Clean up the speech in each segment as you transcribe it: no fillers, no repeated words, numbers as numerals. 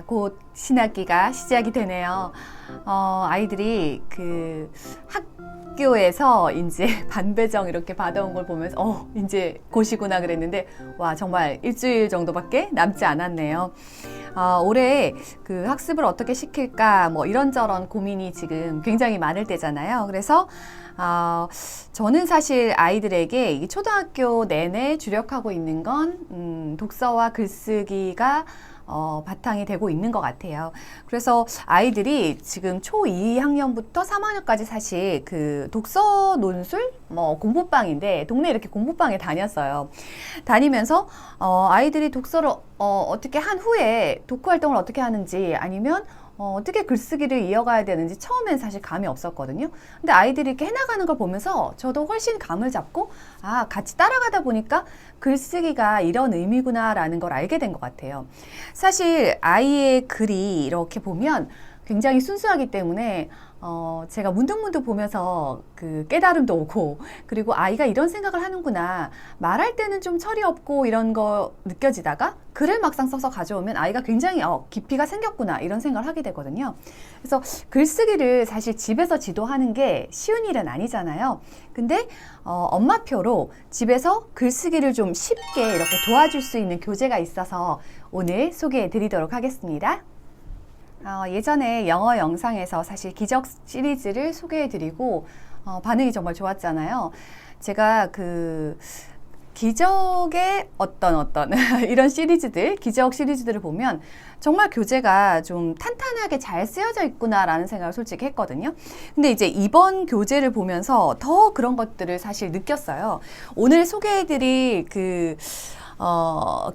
자, 곧 신학기가 시작이 되네요. 아이들이 그 학교에서 이제 반배정 이렇게 받아온 걸 보면서 이제 곧이구나 그랬는데 와, 정말 일주일 정도밖에 남지 않았네요. 올해 그 학습을 어떻게 시킬까 뭐 이런저런 고민이 지금 굉장히 많을 때잖아요. 그래서 저는 사실 아이들에게 이 초등학교 내내 주력하고 있는 건 독서와 글쓰기가 바탕이 되고 있는 것 같아요. 그래서 아이들이 지금 초2학년부터 3학년까지 사실 그 독서 논술 공부방인데 동네 이렇게 공부방에 다녔어요. 다니면서 아이들이 독서를 어떻게 한 후에 독후 활동을 어떻게 하는지 아니면 어떻게 글쓰기를 이어가야 되는지 처음엔 사실 감이 없었거든요. 근데 아이들이 이렇게 해나가는 걸 보면서 저도 훨씬 감을 잡고 같이 따라가다 보니까 글쓰기가 이런 의미구나 라는 걸 알게 된 것 같아요. 사실 아이의 글이 이렇게 보면 굉장히 순수하기 때문에 제가 문득문득 보면서 그 깨달음도 오고, 그리고 아이가 이런 생각을 하는구나, 말할 때는 좀 철이 없고 이런 거 느껴지다가 글을 막상 써서 가져오면 아이가 굉장히 깊이가 생겼구나 이런 생각을 하게 되거든요. 그래서 글쓰기를 사실 집에서 지도하는 게 쉬운 일은 아니잖아요. 근데 엄마표로 집에서 글쓰기를 좀 쉽게 이렇게 도와줄 수 있는 교재가 있어서 오늘 소개해 드리도록 하겠습니다. 예전에 영어 영상에서 사실 기적 시리즈를 소개해드리고 반응이 정말 좋았잖아요. 제가 그 기적의 어떤 이런 시리즈들, 기적 시리즈들을 보면 정말 교재가 좀 탄탄하게 잘 쓰여져 있구나라는 생각을 솔직히 했거든요. 근데 이제 이번 교재를 보면서 더 그런 것들을 사실 느꼈어요. 오늘 소개해드릴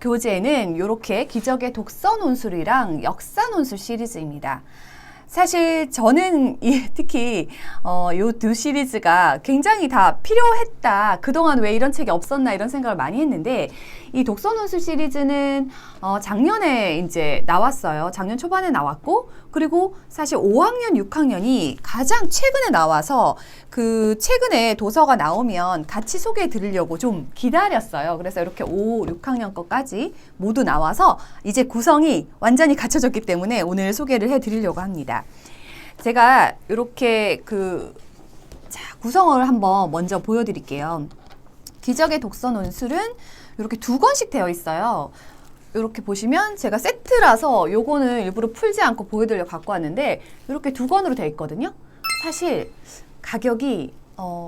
교재는 이렇게 기적의 독서 논술이랑 역사 논술 시리즈입니다. 사실 저는 특히 요 두 시리즈가 굉장히 다 필요했다. 그동안 왜 이런 책이 없었나 이런 생각을 많이 했는데 이 독서 논술 시리즈는 작년에 이제 나왔어요. 작년 초반에 나왔고, 그리고 사실 5학년, 6학년이 가장 최근에 나와서 그 최근에 도서가 나오면 같이 소개해 드리려고 좀 기다렸어요. 그래서 이렇게 5, 6학년 것까지 모두 나와서 이제 구성이 완전히 갖춰졌기 때문에 오늘 소개를 해 드리려고 합니다. 제가 이렇게 구성을 한번 먼저 보여드릴게요. 기적의 독서 논술은 이렇게 2권씩 되어 있어요. 이렇게 보시면 제가 세트라서 요거는 일부러 풀지 않고 보여드리려고 갖고 왔는데 이렇게 2권으로 되어 있거든요. 사실 가격이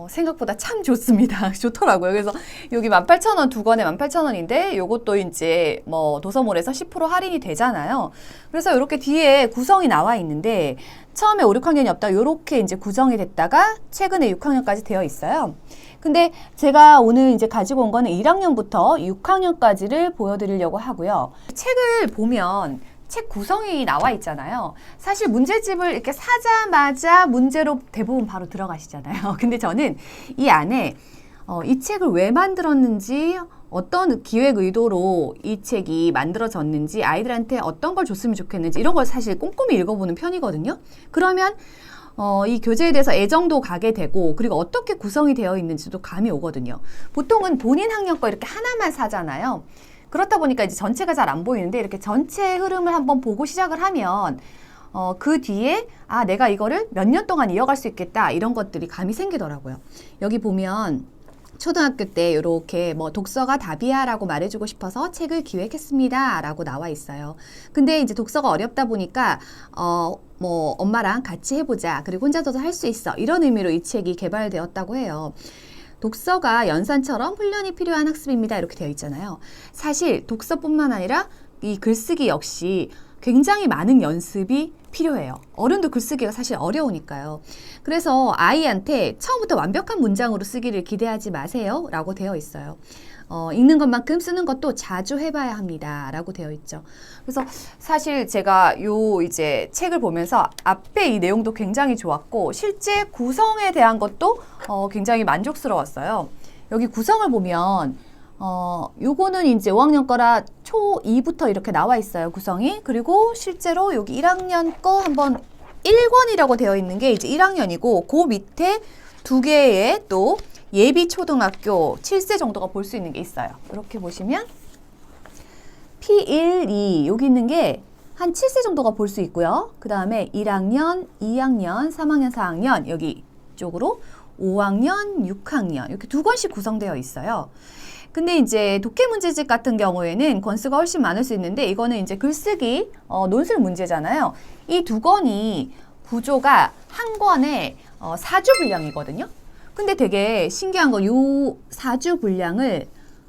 생각보다 참 좋습니다. 좋더라고요. 그래서 여기 18,000원 2권에 18,000원인데 요것도 이제 도서몰에서 10% 할인이 되잖아요. 그래서 이렇게 뒤에 구성이 나와 있는데 처음에 5, 6학년이 없다 요렇게 이제 구성이 됐다가 최근에 6학년까지 되어 있어요. 근데 제가 오늘 이제 가지고 온 거는 1학년부터 6학년까지를 보여드리려고 하고요. 책을 보면 책 구성이 나와 있잖아요. 사실 문제집을 이렇게 사자마자 문제로 대부분 바로 들어가시잖아요. 근데 저는 이 안에 이 책을 왜 만들었는지, 어떤 기획 의도로 이 책이 만들어졌는지, 아이들한테 어떤 걸 줬으면 좋겠는지 이런 걸 사실 꼼꼼히 읽어보는 편이거든요. 그러면 이 교재에 대해서 애정도 가게 되고, 그리고 어떻게 구성이 되어 있는지도 감이 오거든요. 보통은 본인 학년 거 이렇게 하나만 사잖아요. 그렇다 보니까 이제 전체가 잘 안 보이는데 이렇게 전체 흐름을 한번 보고 시작을 하면 그 뒤에 내가 이거를 몇 년 동안 이어갈 수 있겠다 이런 것들이 감이 생기더라고요. 여기 보면 초등학교 때 이렇게 독서가 답이야 라고 말해주고 싶어서 책을 기획했습니다 라고 나와 있어요. 근데 이제 독서가 어렵다 보니까 엄마랑 같이 해보자, 그리고 혼자서도 할 수 있어, 이런 의미로 이 책이 개발되었다고 해요. 독서가 연산처럼 훈련이 필요한 학습입니다 이렇게 되어 있잖아요. 사실 독서뿐만 아니라 이 글쓰기 역시 굉장히 많은 연습이 필요해요. 어른도 글쓰기가 사실 어려우니까요. 그래서 아이한테 처음부터 완벽한 문장으로 쓰기를 기대하지 마세요 라고 되어 있어요. 읽는 것만큼 쓰는 것도 자주 해봐야 합니다 라고 되어 있죠. 그래서 사실 제가 이제 책을 보면서 앞에 이 내용도 굉장히 좋았고, 실제 구성에 대한 것도 굉장히 만족스러웠어요. 여기 구성을 보면 요거는 이제 5학년 거라 초2부터 이렇게 나와 있어요, 구성이. 그리고 실제로 여기 1학년 거 한번 1권이라고 되어 있는 게 이제 1학년이고, 그 밑에 2개의 또 예비 초등학교 7세 정도가 볼 수 있는 게 있어요. 이렇게 보시면 P1, 2 여기 있는 게 한 7세 정도가 볼 수 있고요. 그 다음에 1학년, 2학년, 3학년, 4학년 여기 쪽으로 5학년, 6학년 이렇게 두 권씩 구성되어 있어요. 근데 이제 독해 문제집 같은 경우에는 권수가 훨씬 많을 수 있는데 이거는 이제 글쓰기 논술 문제잖아요. 이 두 권이 구조가 한 권에 4주 분량이거든요. 근데 되게 신기한 건 요 4주 분량을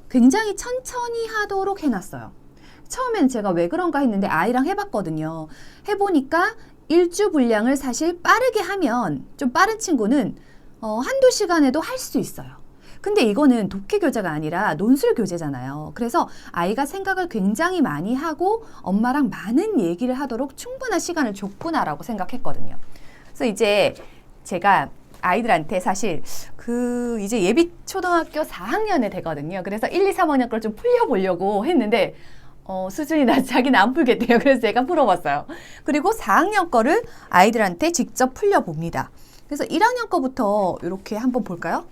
굉장히 천천히 하도록 해놨어요. 처음엔 제가 왜 그런가 했는데 아이랑 해봤거든요. 해보니까 1주 분량을 사실 빠르게 하면 좀 빠른 친구는 한두 시간에도 할 수 있어요. 근데 이거는 독해 교재가 아니라 논술 교재잖아요. 그래서 아이가 생각을 굉장히 많이 하고 엄마랑 많은 얘기를 하도록 충분한 시간을 줬구나라고 생각했거든요. 그래서 이제 제가 아이들한테 사실 이제 예비 초등학교 4학년에 되거든요. 그래서 1, 2, 3학년 걸 좀 풀려보려고 했는데 수준이 낮아 자기는 안 풀겠대요. 그래서 제가 풀어봤어요. 그리고 4학년 거를 아이들한테 직접 풀려봅니다. 그래서 1학년 거부터 이렇게 한번 볼까요?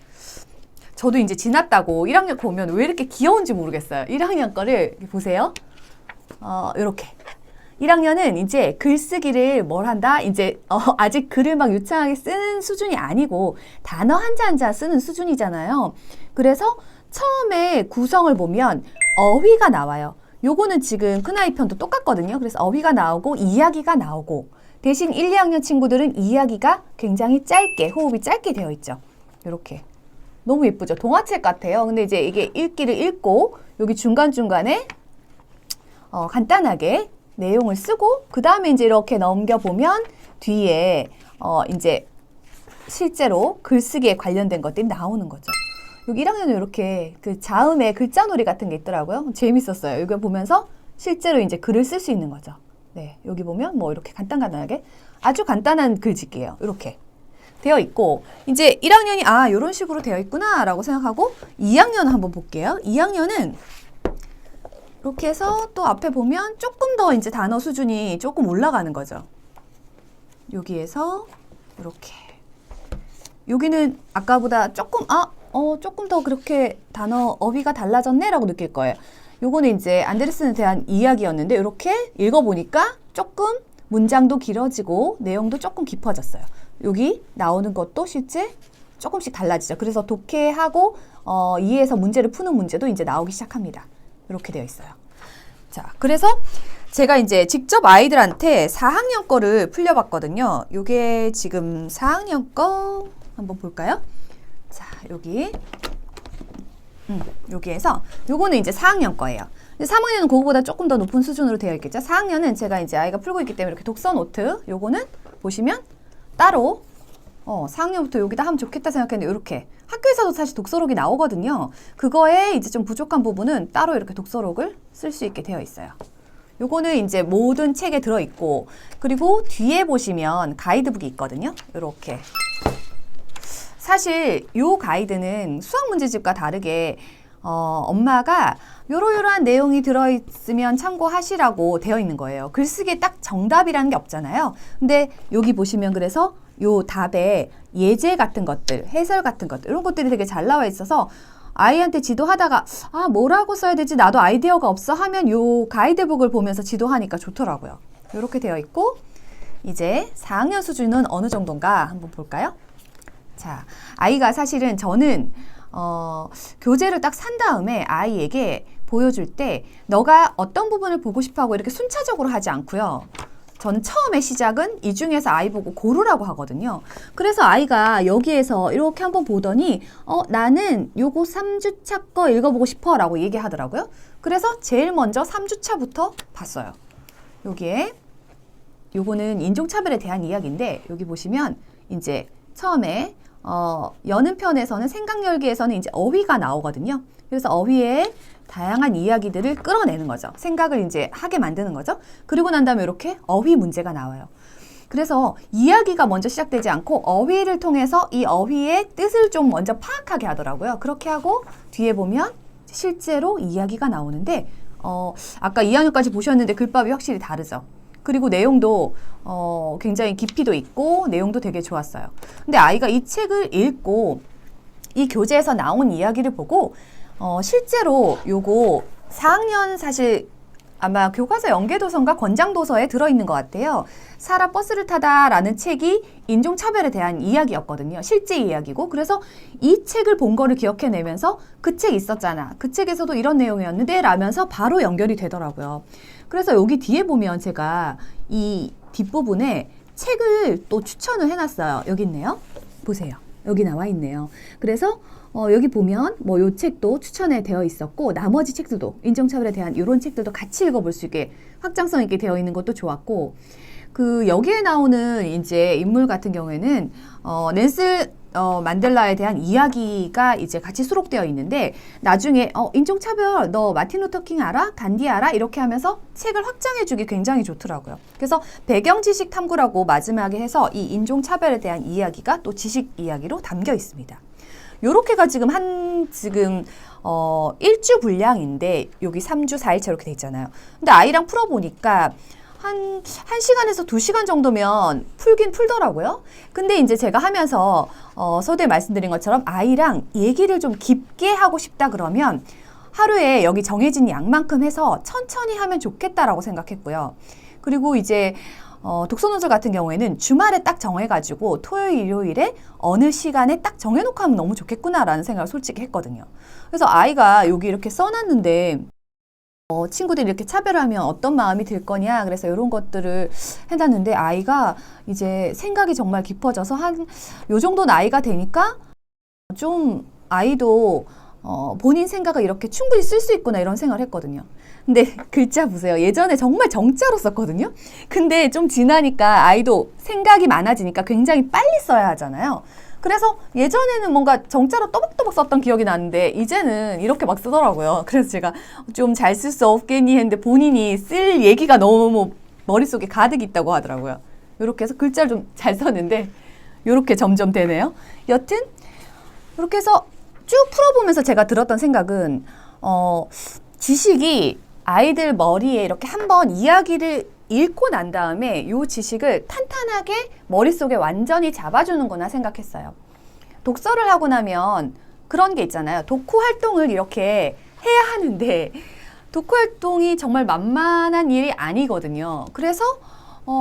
저도 이제 지났다고 1학년 보면 왜 이렇게 귀여운지 모르겠어요. 1학년 거를 보세요. 이렇게. 1학년은 이제 글쓰기를 뭘 한다? 이제 아직 글을 막 유창하게 쓰는 수준이 아니고 단어 한자 한자 쓰는 수준이잖아요. 그래서 처음에 구성을 보면 어휘가 나와요. 요거는 지금 큰아이 편도 똑같거든요. 그래서 어휘가 나오고 이야기가 나오고 대신 1, 2학년 친구들은 이야기가 굉장히 짧게 호흡이 짧게 되어 있죠. 이렇게. 너무 예쁘죠? 동화책 같아요. 근데 이제 이게 읽기를 읽고 여기 중간중간에 간단하게 내용을 쓰고 그 다음에 이제 이렇게 넘겨보면 뒤에 이제 실제로 글쓰기에 관련된 것들이 나오는 거죠. 여기 1학년은 이렇게 그 자음에 글자놀이 같은 게 있더라고요. 재밌었어요. 여기 보면서 실제로 이제 글을 쓸 수 있는 거죠. 네, 여기 보면 뭐 이렇게 간단하게 아주 간단한 글짓기예요. 이렇게 되어 있고 이제 1학년이 이런 식으로 되어 있구나 라고 생각하고 2학년 한번 볼게요. 2학년은 이렇게 해서 또 앞에 보면 조금 더 이제 단어 수준이 조금 올라가는 거죠. 여기에서 이렇게 여기는 아까보다 조금 조금 더 그렇게 단어 어휘가 달라졌네 라고 느낄 거예요. 요거는 이제 안데르센에 대한 이야기였는데 이렇게 읽어보니까 조금 문장도 길어지고 내용도 조금 깊어졌어요. 여기 나오는 것도 실제 조금씩 달라지죠. 그래서 독해하고 이해해서 문제를 푸는 문제도 이제 나오기 시작합니다. 이렇게 되어 있어요. 자, 그래서 제가 이제 직접 아이들한테 4학년 거를 풀려봤거든요. 요게 지금 4학년 거 한번 볼까요? 자, 여기에서 요거는 이제 4학년 거예요. 3학년은 그거보다 조금 더 높은 수준으로 되어 있겠죠. 4학년은 제가 이제 아이가 풀고 있기 때문에 이렇게 독서 노트 요거는 보시면 따로 4학년부터 여기다 하면 좋겠다 생각했는데 이렇게 학교에서도 사실 독서록이 나오거든요. 그거에 이제 좀 부족한 부분은 따로 이렇게 독서록을 쓸 수 있게 되어 있어요. 요거는 이제 모든 책에 들어있고 그리고 뒤에 보시면 가이드북이 있거든요. 이렇게 사실 요 가이드는 수학 문제집과 다르게 엄마가 요러요러한 내용이 들어있으면 참고하시라고 되어 있는 거예요. 글쓰기에 딱 정답이라는 게 없잖아요. 근데 여기 보시면 그래서 요 답에 예제 같은 것들, 해설 같은 것들 이런 것들이 되게 잘 나와 있어서 아이한테 지도하다가 뭐라고 써야 되지? 나도 아이디어가 없어 하면 요 가이드북을 보면서 지도하니까 좋더라고요. 이렇게 되어 있고 이제 4학년 수준은 어느 정도인가 한번 볼까요? 자, 아이가 사실은 저는 교재를 딱 산 다음에 아이에게 보여줄 때 너가 어떤 부분을 보고 싶어 하고 이렇게 순차적으로 하지 않고요. 저는 처음에 시작은 이 중에서 아이 보고 고르라고 하거든요. 그래서 아이가 여기에서 이렇게 한번 보더니 나는 요거 3주차 거 읽어보고 싶어 라고 얘기하더라고요. 그래서 제일 먼저 3주차부터 봤어요. 여기에 요거는 인종차별에 대한 이야기인데 여기 보시면 이제 처음에 여는 편에서는 생각열기에서는 이제 어휘가 나오거든요. 그래서 어휘에 다양한 이야기들을 끌어내는 거죠. 생각을 이제 하게 만드는 거죠. 그리고 난 다음에 이렇게 어휘 문제가 나와요. 그래서 이야기가 먼저 시작되지 않고 어휘를 통해서 이 어휘의 뜻을 좀 먼저 파악하게 하더라고요. 그렇게 하고 뒤에 보면 실제로 이야기가 나오는데 아까 2학년까지 보셨는데 글밥이 확실히 다르죠. 그리고 내용도 굉장히 깊이도 있고 내용도 되게 좋았어요. 근데 아이가 이 책을 읽고 이 교재에서 나온 이야기를 보고 실제로 요거 4학년 사실 아마 교과서 연계도서인가 권장도서에 들어있는 것 같아요. 사라 버스를 타다라는 책이 인종차별에 대한 이야기였거든요. 실제 이야기고. 그래서 이 책을 본 거를 기억해내면서 그 책 있었잖아. 그 책에서도 이런 내용이었는데 라면서 바로 연결이 되더라고요. 그래서 여기 뒤에 보면 제가 이 뒷부분에 책을 또 추천을 해놨어요. 여기 있네요. 보세요. 여기 나와 있네요. 그래서 여기 보면 뭐 요 책도 추천에 되어 있었고 나머지 책들도 인종차별에 대한 이런 책들도 같이 읽어볼 수 있게 확장성 있게 되어 있는 것도 좋았고 그 여기에 나오는 이제 인물 같은 경우에는 넬슨 만델라에 대한 이야기가 이제 같이 수록되어 있는데 나중에 인종차별 너 마틴 루터킹 알아? 간디 알아? 이렇게 하면서 책을 확장해주기 굉장히 좋더라고요. 그래서 배경 지식 탐구라고 마지막에 해서 이 인종차별에 대한 이야기가 또 지식 이야기로 담겨 있습니다. 요렇게가 지금 일주 분량인데 여기 3주 4일차 이렇게 돼 있잖아요. 근데 아이랑 풀어보니까 한 1시간에서 2시간 정도면 풀긴 풀더라고요. 근데 이제 제가 하면서 서두에 말씀드린 것처럼 아이랑 얘기를 좀 깊게 하고 싶다 그러면 하루에 여기 정해진 양만큼 해서 천천히 하면 좋겠다라고 생각했고요. 그리고 이제 독서논술 같은 경우에는 주말에 딱 정해가지고 토요일, 일요일에 어느 시간에 딱 정해놓고 하면 너무 좋겠구나라는 생각을 솔직히 했거든요. 그래서 아이가 여기 이렇게 써놨는데 친구들이 이렇게 차별하면 어떤 마음이 들 거냐 그래서 이런 것들을 해놨는데 아이가 이제 생각이 정말 깊어져서 한 요 정도 나이가 되니까 좀 아이도 본인 생각을 이렇게 충분히 쓸 수 있구나 이런 생각을 했거든요. 근데 글자 보세요. 예전에 정말 정자로 썼거든요. 근데 좀 지나니까 아이도 생각이 많아지니까 굉장히 빨리 써야 하잖아요. 그래서 예전에는 뭔가 정자로 또박또박 썼던 기억이 나는데 이제는 이렇게 막 쓰더라고요. 그래서 제가 좀 잘 쓸 수 없겠니 했는데 본인이 쓸 얘기가 너무 머릿속에 가득 있다고 하더라고요. 이렇게 해서 글자를 좀 잘 썼는데 이렇게 점점 되네요. 여튼 이렇게 해서 쭉 풀어보면서 제가 들었던 생각은 지식이 아이들 머리에 이렇게 한번 이야기를 읽고 난 다음에 이 지식을 탄탄하게 머릿속에 완전히 잡아주는구나 생각했어요. 독서를 하고 나면 그런 게 있잖아요. 독후 활동을 이렇게 해야 하는데 독후 활동이 정말 만만한 일이 아니거든요. 그래서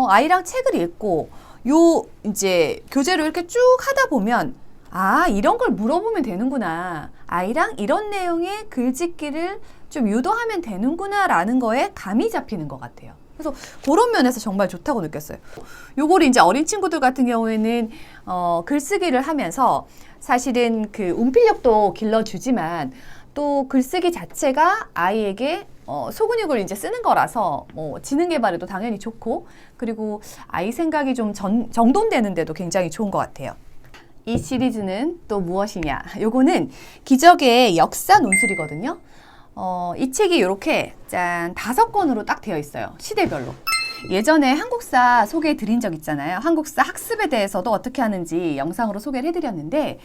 아이랑 책을 읽고 요 이제 교재로 이렇게 쭉 하다 보면 아, 이런 걸 물어보면 되는구나. 아이랑 이런 내용의 글짓기를 좀 유도하면 되는구나 라는 거에 감이 잡히는 것 같아요. 그래서 그런 면에서 정말 좋다고 느꼈어요. 요거를 이제 어린 친구들 같은 경우에는 글쓰기를 하면서 사실은 그 운필력도 길러주지만 또 글쓰기 자체가 아이에게 소근육을 이제 쓰는 거라서 지능 개발에도 당연히 좋고 그리고 아이 생각이 좀 정돈되는데도 굉장히 좋은 것 같아요. 이 시리즈는 또 무엇이냐? 요거는 기적의 역사 논술이거든요. 이 책이 이렇게 짠 5권으로 딱 되어 있어요. 시대별로. 예전에 한국사 소개해 드린 적 있잖아요. 한국사 학습에 대해서도 어떻게 하는지 영상으로 소개를 해드렸는데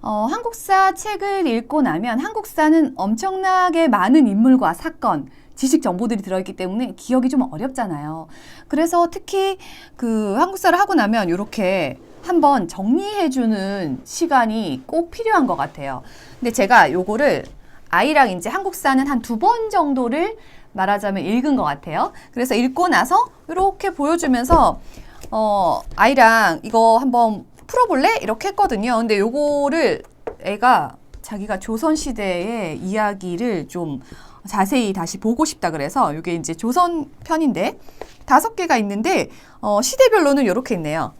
한국사 책을 읽고 나면 한국사는 엄청나게 많은 인물과 사건, 지식 정보들이 들어있기 때문에 기억이 좀 어렵잖아요. 그래서 특히 그 한국사를 하고 나면 이렇게 한번 정리해주는 시간이 꼭 필요한 것 같아요. 근데 제가 요거를 아이랑 이제 한국사는 한 2번 정도를 말하자면 읽은 것 같아요. 그래서 읽고 나서 이렇게 보여주면서 아이랑 이거 한번 풀어볼래? 이렇게 했거든요. 근데 요거를 애가 자기가 조선시대의 이야기를 좀 자세히 다시 보고 싶다 그래서 이게 이제 조선 편인데 5개가 있는데 시대별로는 이렇게 있네요.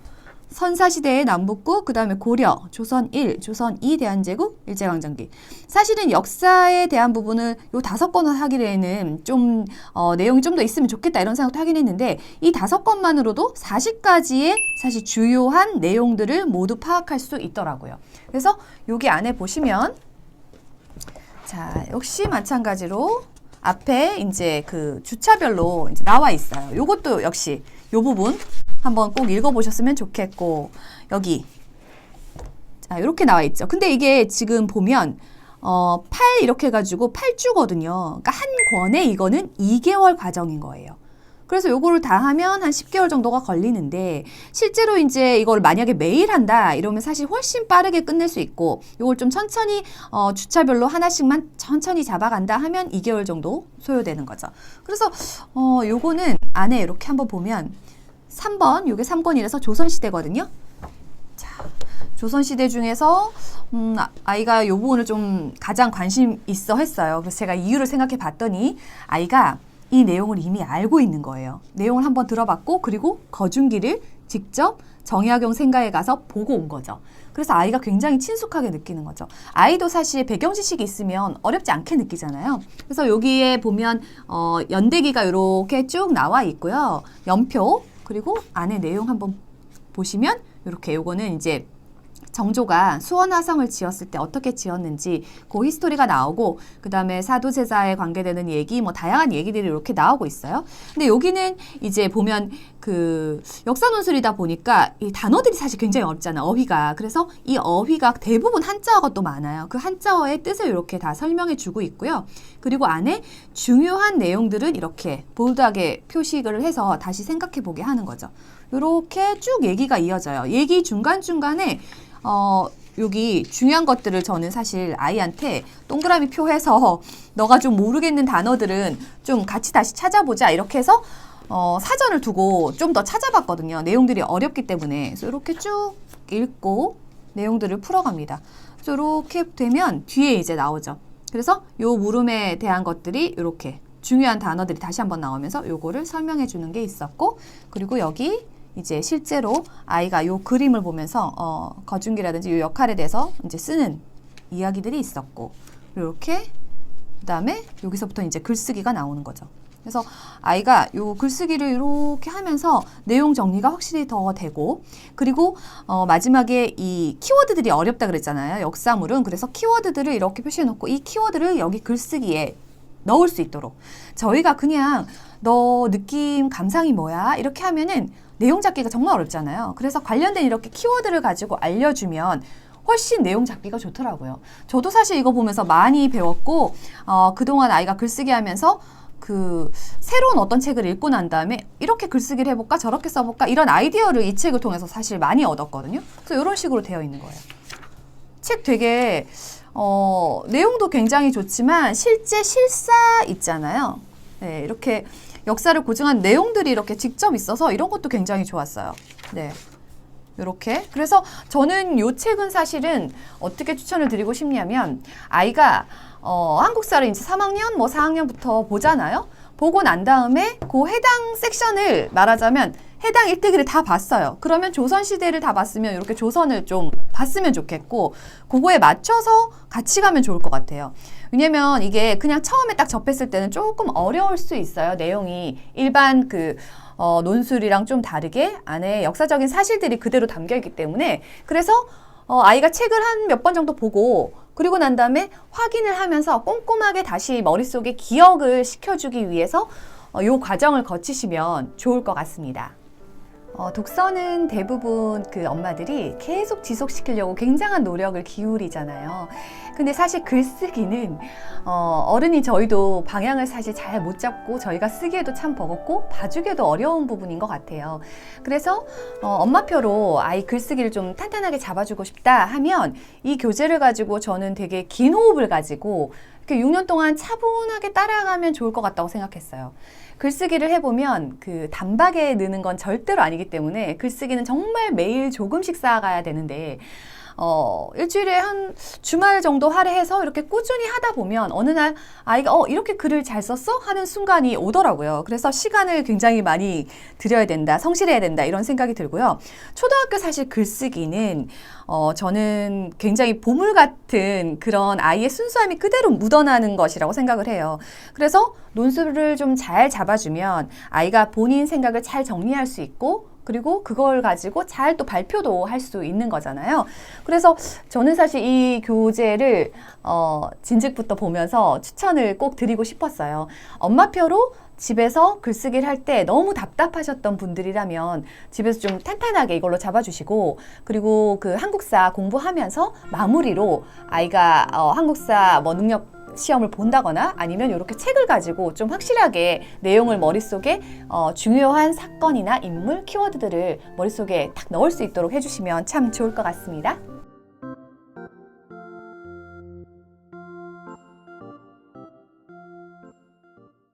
선사시대의 남북국, 그 다음에 고려, 조선 1, 조선 2 대한제국, 일제강점기. 사실은 역사에 대한 부분을 요 5권을 하기에는 좀 내용이 좀 더 있으면 좋겠다 이런 생각도 하긴 했는데 이 5권만으로도 40가지의 사실 주요한 내용들을 모두 파악할 수 있더라고요. 그래서 여기 안에 보시면 자 역시 마찬가지로 앞에 이제 그 주차별로 이제 나와 있어요. 요것도 역시 요 부분 한번 꼭 읽어보셨으면 좋겠고 여기 자 이렇게 나와 있죠. 근데 이게 지금 보면 8 이렇게 해가지고 8주거든요. 그러니까 한 권에 이거는 2개월 과정인 거예요. 그래서 요거를 다 하면 한 10개월 정도가 걸리는데 실제로 이제 이걸 만약에 매일 한다 이러면 사실 훨씬 빠르게 끝낼 수 있고 요걸 좀 천천히 주차별로 하나씩만 천천히 잡아간다 하면 2개월 정도 소요되는 거죠. 그래서 요거는 안에 이렇게 한번 보면 3번, 요게 3번이라서 조선시대거든요. 자, 조선시대 중에서 아이가 요 부분을 좀 가장 관심 있어 했어요. 그래서 제가 이유를 생각해 봤더니 아이가 이 내용을 이미 알고 있는 거예요. 내용을 한번 들어봤고 그리고 거중기를 직접 정약용 생가에 가서 보고 온 거죠. 그래서 아이가 굉장히 친숙하게 느끼는 거죠. 아이도 사실 배경 지식이 있으면 어렵지 않게 느끼잖아요. 그래서 여기에 보면 연대기가 이렇게 쭉 나와 있고요. 연표 그리고 안에 내용 한번 보시면 이렇게 요거는 이제 정조가 수원화성을 지었을 때 어떻게 지었는지 그 히스토리가 나오고 그 다음에 사도제자에 관계되는 얘기 뭐 다양한 얘기들이 이렇게 나오고 있어요. 근데 여기는 이제 보면 그 역사 논술이다 보니까 이 단어들이 사실 굉장히 어렵잖아요. 어휘가. 그래서 이 어휘가 대부분 한자어가 또 많아요. 그 한자어의 뜻을 이렇게 다 설명해 주고 있고요. 그리고 안에 중요한 내용들은 이렇게 볼드하게 표식을 해서 다시 생각해 보게 하는 거죠. 이렇게 쭉 얘기가 이어져요. 얘기 중간중간에 여기 중요한 것들을 저는 사실 아이한테 동그라미 표해서 너가 좀 모르겠는 단어들은 좀 같이 다시 찾아보자 이렇게 해서 사전을 두고 좀 더 찾아봤거든요. 내용들이 어렵기 때문에. 그래서 이렇게 쭉 읽고 내용들을 풀어갑니다. 그래서 이렇게 되면 뒤에 이제 나오죠. 그래서 요 물음에 대한 것들이 이렇게 중요한 단어들이 다시 한번 나오면서 요거를 설명해 주는 게 있었고 그리고 여기 이제 실제로 아이가 요 그림을 보면서 거중기라든지 요 역할에 대해서 이제 쓰는 이야기들이 있었고 이렇게 그다음에 여기서부터 이제 글쓰기가 나오는 거죠. 그래서 아이가 요 글쓰기를 이렇게 하면서 내용 정리가 확실히 더 되고 그리고 마지막에 이 키워드들이 어렵다 그랬잖아요. 역사물은. 그래서 키워드들을 이렇게 표시해 놓고 이 키워드를 여기 글쓰기에 넣을 수 있도록 저희가 그냥 너 느낌 감상이 뭐야 이렇게 하면은 내용 잡기가 정말 어렵잖아요. 그래서 관련된 이렇게 키워드를 가지고 알려주면 훨씬 내용 잡기가 좋더라고요. 저도 사실 이거 보면서 많이 배웠고 그동안 아이가 글쓰기 하면서 그 새로운 어떤 책을 읽고 난 다음에 이렇게 글쓰기를 해볼까 저렇게 써볼까 이런 아이디어를 이 책을 통해서 사실 많이 얻었거든요. 그래서 이런 식으로 되어 있는 거예요. 책 되게 내용도 굉장히 좋지만 실제 실사 있잖아요. 네, 이렇게 역사를 고증한 내용들이 이렇게 직접 있어서 이런 것도 굉장히 좋았어요. 네. 이렇게. 그래서 저는 이 책은 사실은 어떻게 추천을 드리고 싶냐면 아이가 한국사를 이제 3학년, 뭐 4학년부터 보잖아요. 보고 난 다음에 그 해당 섹션을 말하자면 해당 일대기를 다 봤어요. 그러면 조선시대를 다 봤으면 이렇게 조선을 좀 봤으면 좋겠고 그거에 맞춰서 같이 가면 좋을 것 같아요. 왜냐면 이게 그냥 처음에 딱 접했을 때는 조금 어려울 수 있어요. 내용이 일반 논술이랑 좀 다르게 안에 역사적인 사실들이 그대로 담겨있기 때문에 그래서 아이가 책을 한 몇 번 정도 보고 그리고 난 다음에 확인을 하면서 꼼꼼하게 다시 머릿속에 기억을 시켜주기 위해서 이 과정을 거치시면 좋을 것 같습니다. 독서는 대부분 그 엄마들이 계속 지속시키려고 굉장한 노력을 기울이잖아요. 근데 사실 글쓰기는 어른이 저희도 방향을 사실 잘 못 잡고 저희가 쓰기에도 참 버겁고 봐주기에도 어려운 부분인 것 같아요. 그래서 엄마표로 아이 글쓰기를 좀 탄탄하게 잡아주고 싶다 하면 이 교재를 가지고 저는 되게 긴 호흡을 가지고 이렇게 6년 동안 차분하게 따라가면 좋을 것 같다고 생각했어요. 글쓰기를 해보면 그 단박에 느는 건 절대로 아니기 때문에 글쓰기는 정말 매일 조금씩 쌓아가야 되는데 일주일에 한 주말 정도 할애해서 이렇게 꾸준히 하다 보면 어느 날 아이가 이렇게 글을 잘 썼어? 하는 순간이 오더라고요. 그래서 시간을 굉장히 많이 들여야 된다, 성실해야 된다 이런 생각이 들고요. 초등학교 사실 글쓰기는 저는 굉장히 보물 같은 그런 아이의 순수함이 그대로 묻어나는 것이라고 생각을 해요. 그래서 논술을 좀 잘 잡아주면 아이가 본인 생각을 잘 정리할 수 있고 그리고 그걸 가지고 잘 또 발표도 할 수 있는 거잖아요. 그래서 저는 사실 이 교재를 진즉부터 보면서 추천을 꼭 드리고 싶었어요. 엄마표로 집에서 글쓰기를 할 때 너무 답답하셨던 분들이라면 집에서 좀 탄탄하게 이걸로 잡아주시고 그리고 그 한국사 공부하면서 마무리로 아이가 한국사 뭐 능력 시험을 본다거나 아니면 이렇게 책을 가지고 좀 확실하게 내용을 머릿속에 중요한 사건이나 인물, 키워드들을 머릿속에 딱 넣을 수 있도록 해주시면 참 좋을 것 같습니다.